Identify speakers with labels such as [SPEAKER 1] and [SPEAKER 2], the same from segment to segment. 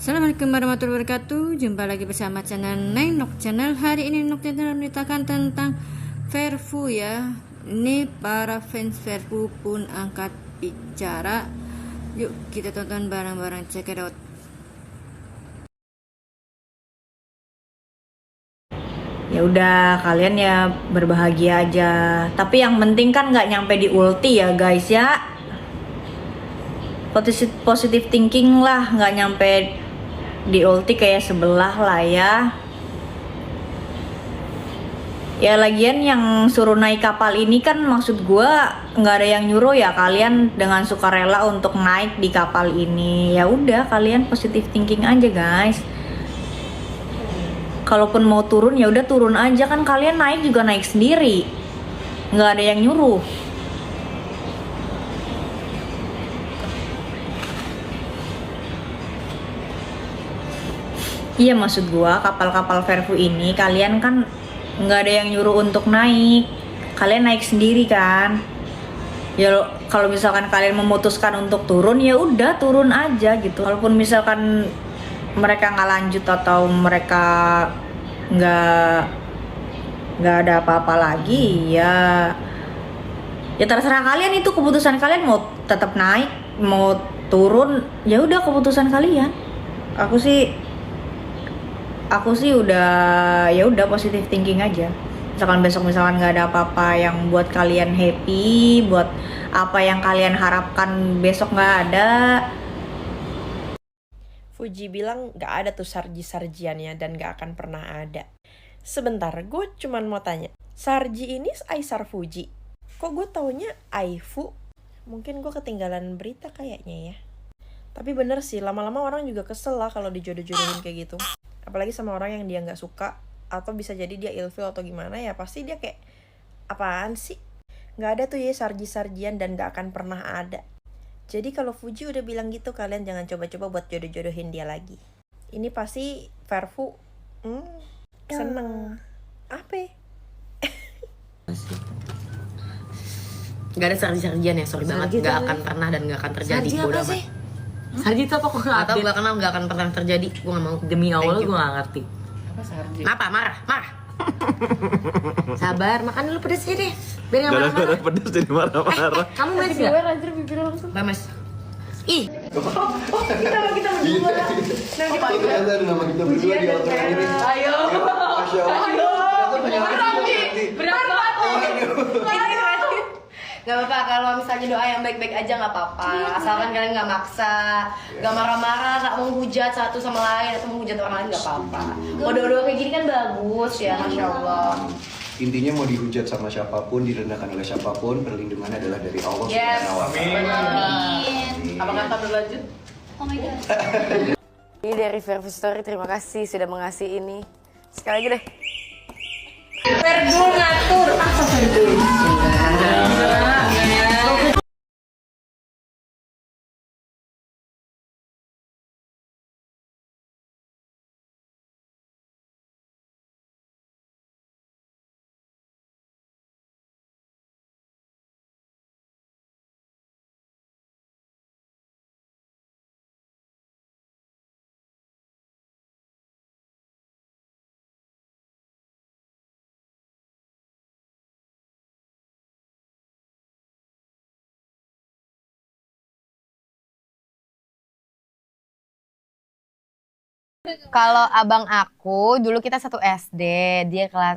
[SPEAKER 1] Assalamualaikum warahmatullahi wabarakatuh. Jumpa lagi bersama channel Nenok Channel. Hari ini Nenok Channel menceritakan tentang Verfu ya. Ini para fans Verfu pun angkat bicara. Yuk kita tonton bareng-bareng, check it out.
[SPEAKER 2] Ya udah, kalian ya berbahagia aja. Tapi yang penting kan nggak nyampe di ulti ya guys ya. Positive thinking lah, nggak nyampe di ulti kayak sebelah lah ya. Ya lagian yang suruh naik kapal ini kan maksud gua nggak ada yang nyuruh ya, kalian dengan sukarela untuk naik di kapal ini. Ya udah, kalian positive thinking aja guys. Kalaupun mau turun ya udah turun aja, kan kalian naik juga naik sendiri, nggak ada yang nyuruh. Iya, maksud gua kapal-kapal Verfu ini kalian kan nggak ada yang nyuruh untuk naik, kalian naik sendiri kan. Ya kalau misalkan kalian memutuskan untuk turun ya udah turun aja gitu. Kalaupun misalkan mereka nggak lanjut atau mereka nggak ada apa-apa lagi, ya terserah kalian, itu keputusan kalian. Mau tetap naik mau turun ya udah keputusan kalian. Aku sih udah, ya udah positive thinking aja. Misalkan besok nggak ada apa-apa yang buat kalian happy, buat apa yang kalian harapkan besok nggak ada.
[SPEAKER 3] Fuji bilang gak ada tuh sarji-sarjiannya dan gak akan pernah ada. Sebentar, gue cuman mau tanya, Sarji ini Aisar Fuji? Kok gue taunya Aifu? Mungkin gue ketinggalan berita kayaknya ya. Tapi bener sih, lama-lama orang juga kesel lah kalau dijodoh-jodohin kayak gitu. Apalagi sama orang yang dia gak suka, atau bisa jadi dia ilfil atau gimana ya, pasti dia kayak, apaan sih? Gak ada tuh ya sarji-sarjian dan gak akan pernah ada. Jadi kalau Fuji udah bilang gitu, kalian jangan coba-coba buat jodoh-jodohin dia lagi. Ini pasti Verfu seneng. Apa?
[SPEAKER 4] Gak ada sarji-sarjian ya, sorry banget. Gak akan pernah dan gak akan terjadi.
[SPEAKER 5] Sarji apa sih? Sarji itu apa kok gak
[SPEAKER 4] Atau gak kenal, gak akan pernah terjadi. Gue gak mau.
[SPEAKER 5] Demi Allah gue gak ngerti.
[SPEAKER 4] Apa sarji? Kenapa? Marah? Sabar, makan dulu pedesnya deh. Biar gak marah-marah.
[SPEAKER 6] Pedes jadi marah-marah.
[SPEAKER 4] Kamu main gak? Bames. Ih.
[SPEAKER 3] Kita berdua.
[SPEAKER 6] Nama kita berdua di outro ini.
[SPEAKER 3] Ayo.
[SPEAKER 6] Masya Allah.
[SPEAKER 7] Gak apa-apa kalau misalnya doa yang baik-baik aja gak apa-apa. Asalkan kalian gak maksa, gak marah-marah, gak menghujat satu sama lain atau menghujat orang lain gak apa-apa. Kalau doa-doa kayak gini kan bagus ya, Masya Allah.
[SPEAKER 6] Intinya mau dihujat sama siapapun, direndahkan oleh siapapun, perlindungan adalah dari Allah
[SPEAKER 7] Yes.
[SPEAKER 6] Subhanahu wa Ta'ala.
[SPEAKER 7] Amin.
[SPEAKER 3] Apa kata berlanjut?
[SPEAKER 7] Oh my God.
[SPEAKER 8] Ini dari Verfu Story, terima kasih sudah mengasih ini. Sekali lagi deh.
[SPEAKER 7] Verdu ngatur. Apa Verdu?
[SPEAKER 8] Kalau abang aku, dulu kita satu SD,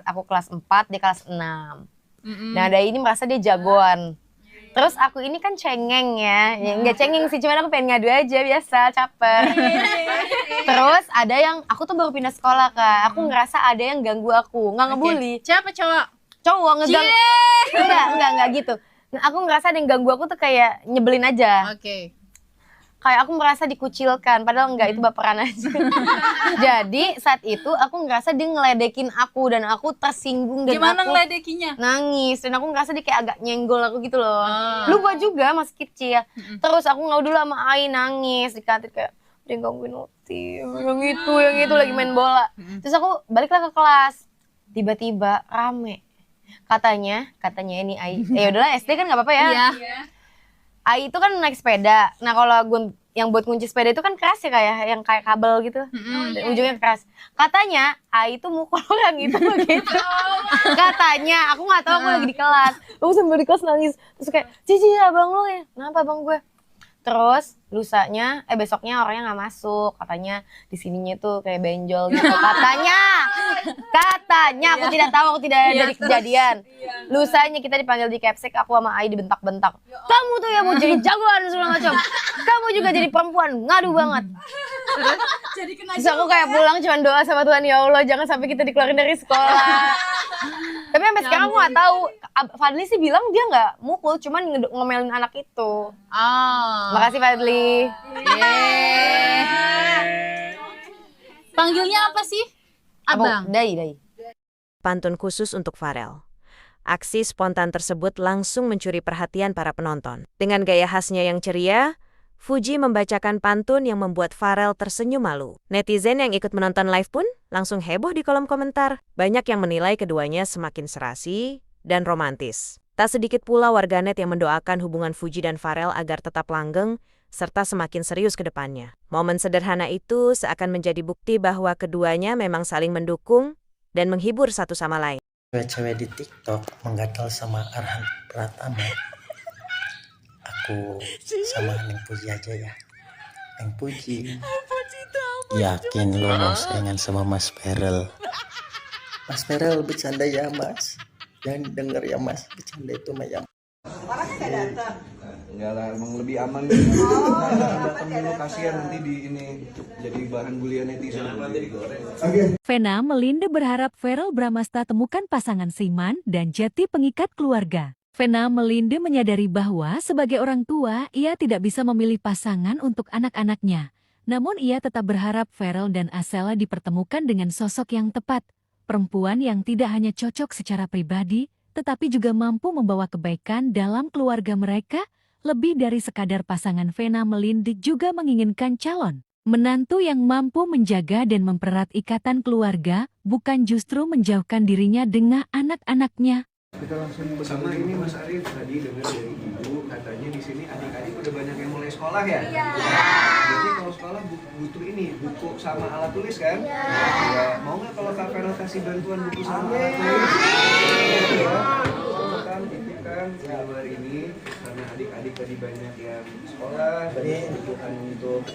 [SPEAKER 8] aku kelas 4, dia kelas 6. Nah, dari ini merasa dia jagoan. Terus aku ini kan cengeng ya, nggak cengeng sih, cuman aku pengen ngadu aja, biasa, caper. Terus ada yang, aku tuh baru pindah sekolah Kak, aku ngerasa ada yang ganggu aku, nggak ngebully.
[SPEAKER 7] Siapa cowok?
[SPEAKER 8] Cowok ngeganggu, enggak gitu. Nah, aku ngerasa ada yang ganggu aku tuh kayak nyebelin aja.
[SPEAKER 7] Oke.
[SPEAKER 8] Kayak aku merasa dikucilkan, padahal enggak, itu baperan aja. Jadi saat itu aku ngerasa dia ngeledekin aku dan aku tersinggung dan
[SPEAKER 7] Gimana
[SPEAKER 8] aku
[SPEAKER 7] ngeledekinya?
[SPEAKER 8] nangis dan aku ngerasa dia kayak agak nyenggol aku gitu loh. Lupa juga masih kecil. Terus aku ngau dulu sama Ai, nangis di kantin kayak dia gangguin Uti, yang itu lagi main bola. Terus aku baliklah ke kelas, tiba-tiba rame. Katanya ini Ai, ya udahlah SD kan nggak apa-apa ya.
[SPEAKER 7] Iya.
[SPEAKER 8] Ai itu kan naik sepeda. Nah kalau yang buat kunci sepeda itu kan keras ya kayak yang kayak kabel gitu. Dan ujungnya keras. Katanya Ai itu mukul orang itu begitu. Katanya, aku nggak tahu, aku lagi di kelas. Aku sambil di kelas nangis. Terus kayak, Cici abang lo ya? Kenapa abang gue? Terus besoknya orangnya nggak masuk. Katanya di sininya tuh kayak benjol gitu. Katanya aku tidak tahu, aku tidak ada di kejadian. Lusanya kita dipanggil di Capsek, aku sama Ai dibentak-bentak. Kamu tuh ya mau jadi jagoan segala macam. Kamu juga jadi perempuan, ngadu banget. Terus aku kayak pulang cuma doa sama Tuhan, ya Allah jangan sampai kita dikeluarin dari sekolah. Tapi sampai sekarang aku nggak tahu. Fadli sih bilang dia nggak mukul, cuman ngomelin anak itu. Makasih Fadli.
[SPEAKER 9] Panggilnya apa sih? Abang.
[SPEAKER 8] Dai.
[SPEAKER 3] Pantun khusus untuk Farel. Aksi spontan tersebut langsung mencuri perhatian para penonton. Dengan gaya khasnya yang ceria, Fuji membacakan pantun yang membuat Farel tersenyum malu. Netizen yang ikut menonton live pun langsung heboh di kolom komentar. Banyak yang menilai keduanya semakin serasi dan romantis. Tak sedikit pula warganet yang mendoakan hubungan Fuji dan Farel agar tetap langgeng serta semakin serius ke depannya. Momen sederhana itu seakan menjadi bukti bahwa keduanya memang saling mendukung dan menghibur satu sama lain.
[SPEAKER 10] Cewek-cewek di TikTok menggatal sama Arhan Pratama. Aku sama Neng Puji aja ya. Neng Puji. Yakin lo mau saingan sama Mas Ferel? Mas Ferel bercanda ya Mas. Jangan denger ya Mas, bercanda itu mah ya.
[SPEAKER 6] Orangnya nggak datang. Enggak lah, emang lebih aman gitu. Datang dulu, kasihan nanti di ini jadi bahan bulian netizen.
[SPEAKER 11] Vena Melinda berharap Verrell Bramasta temukan pasangan seiman dan jati pengikat keluarga. Vena Melinda menyadari bahwa sebagai orang tua, ia tidak bisa memilih pasangan untuk anak-anaknya. Namun ia tetap berharap Verrell dan Asela dipertemukan dengan sosok yang tepat. Perempuan yang tidak hanya cocok secara pribadi, tetapi juga mampu membawa kebaikan dalam keluarga mereka. Lebih dari sekadar pasangan, Vena Melinda juga menginginkan calon menantu yang mampu menjaga dan mempererat ikatan keluarga, bukan justru menjauhkan dirinya dengan anak-anaknya.
[SPEAKER 6] Kita langsung bersama ini Mas Arif, tadi dengar dari ibu katanya di sini adik-adik udah banyak yang mulai sekolah ya? Iya. Jadi kalau sekolah butuh ini buku sama alat tulis kan? Iya. Mau nggak kalau Kak Vero kasih bantuan buku sama alat tulis? Iya. Titipkan gambar ini karena adik-adik tadi banyak yang sekolah, banyak kebutuhan untuk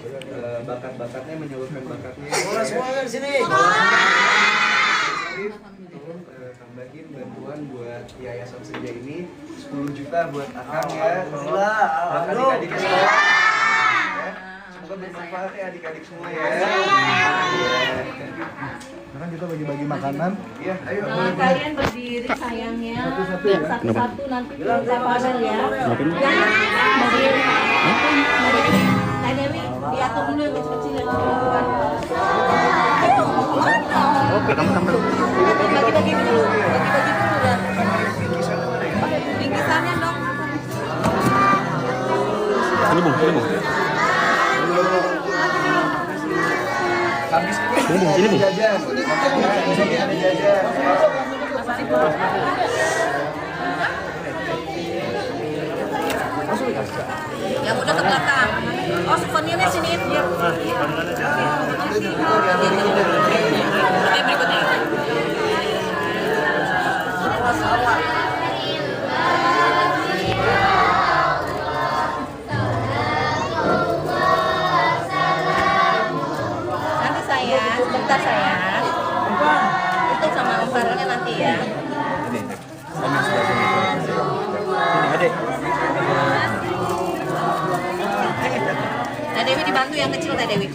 [SPEAKER 6] bakat-bakatnya, menyalurkan bakatnya.
[SPEAKER 10] Semua di sini.
[SPEAKER 6] Tolong tambahin bantuan buat Yayasan Senja ini 10 juta buat Akang ya. Buat adik-adik sekolah. Ya. Semoga bermanfaat ya adik-adik semua ya.
[SPEAKER 10] Sekarang kita bagi-bagi makanan.
[SPEAKER 6] Iya, ayo.
[SPEAKER 1] Kalian berdiri sayangnya. Satu-satu nanti kita pada ya. Berdiri. Nah Dewi, diatur dulu yang kecil-kecil yang
[SPEAKER 6] Oke, kamu tambah.
[SPEAKER 1] bagi-bagi dulu dan bingkisannya dong.
[SPEAKER 6] Ini bung. Habis ini bung. Jajan. Ada jajan.
[SPEAKER 1] Yang udah ke belakang. Oh, souvenirnya sini. Berikutnya. Nanti sayang, sebentar sayang. Itu sama lembarannya nanti ya.
[SPEAKER 6] Adek.
[SPEAKER 1] Nah Dewi dibantu yang kecil Teh Dewi.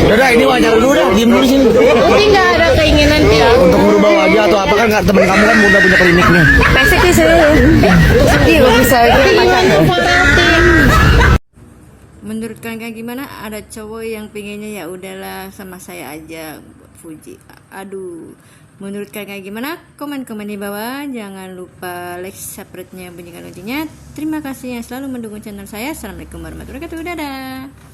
[SPEAKER 10] Udah ini wajar dulu dah, diem dulu sini.
[SPEAKER 8] Tapi nggak ada keinginan dia.
[SPEAKER 10] Untuk merubah wajah atau apa kan temen kamu kan udah punya kliniknya.
[SPEAKER 8] Pesek sih saya. Sedih loh bisa pacaran.
[SPEAKER 1] Menurut kalian kayak gimana? Ada cowok yang pengennya ya udahlah sama saya aja Fuji. Aduh, menurut kalian kayak gimana? Komen-komen di bawah. Jangan lupa like, subscribe-nya, bunyikan loncengnya. Terima kasih yang selalu mendukung channel saya. Assalamualaikum warahmatullahi wabarakatuh. Dadah.